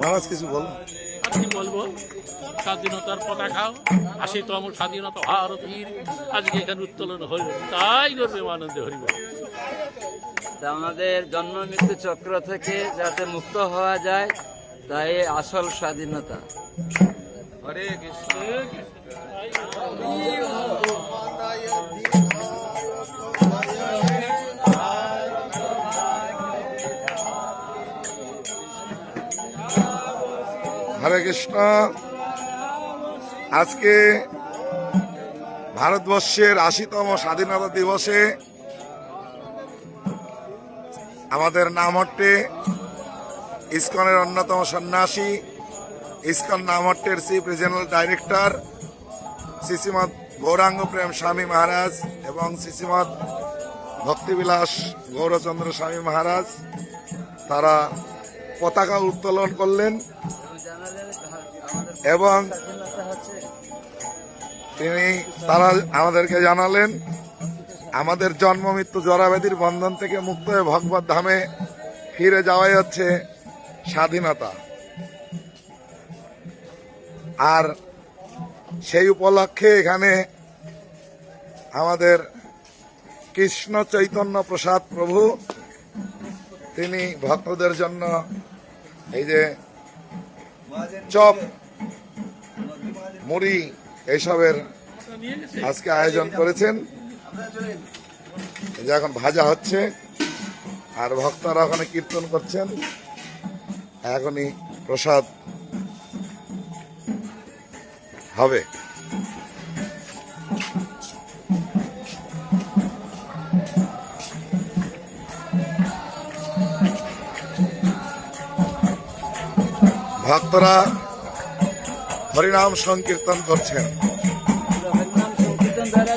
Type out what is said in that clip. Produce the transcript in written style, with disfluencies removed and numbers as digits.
মহারাজ কিছু বল। কি বলবো, স্বাধীনতার পতাকা ৮০তম স্বাধীনতা ভারতীর আজকে এখানে উত্তোলন হইল, তাই করবে আনন্দে হরিব। আমাদের জন্ম মৃত্যু চক্র থেকে যাতে মুক্ত হওয়া যায়, তাই আসল স্বাধীনতা। হরে কৃষ্ণ। হরে কৃষ্ণ। আজকে ভারতবর্ষের ৮০তম স্বাধীনতা দিবসে আমাদের নামহট্টে ইসকনের অন্যতম সন্ন্যাসী, ইসকন নামহট্টের chief regional director Srisrimat Gauranga Prem Swami Maharaj এবং শ্রীশ্রীমৎ ভক্তিবিলাস গৌরচন্দ্র স্বামী মহারাজ তারা পতাকা উত্তোলন করলেন এবং তারা আমাদেরকে জানালেন আমাদের জন্ম মৃত্যু জরাব্যাধির বন্ধন থেকে মুক্ত হয়ে ভগবত ধামে ফিরে যাওয়াই হচ্ছে স্বাধীনতা। আর সেই উপলক্ষে এখানে আমাদের কৃষ্ণ চৈতন্য প্রসাদ প্রভু তিনি ভক্তদের জন্য এই যে চপ মুড়ি এইসবের আজকে আয়োজন করেছেন। এই যে এখন ভাজা হচ্ছে আর ভক্তরা ওখানে কীর্তন করছেন, এখনই প্রসাদ হবে। ভক্তরা হরিনাম সংকীর্তন করছেন। হরিনাম সংকীর্তন দ্বারা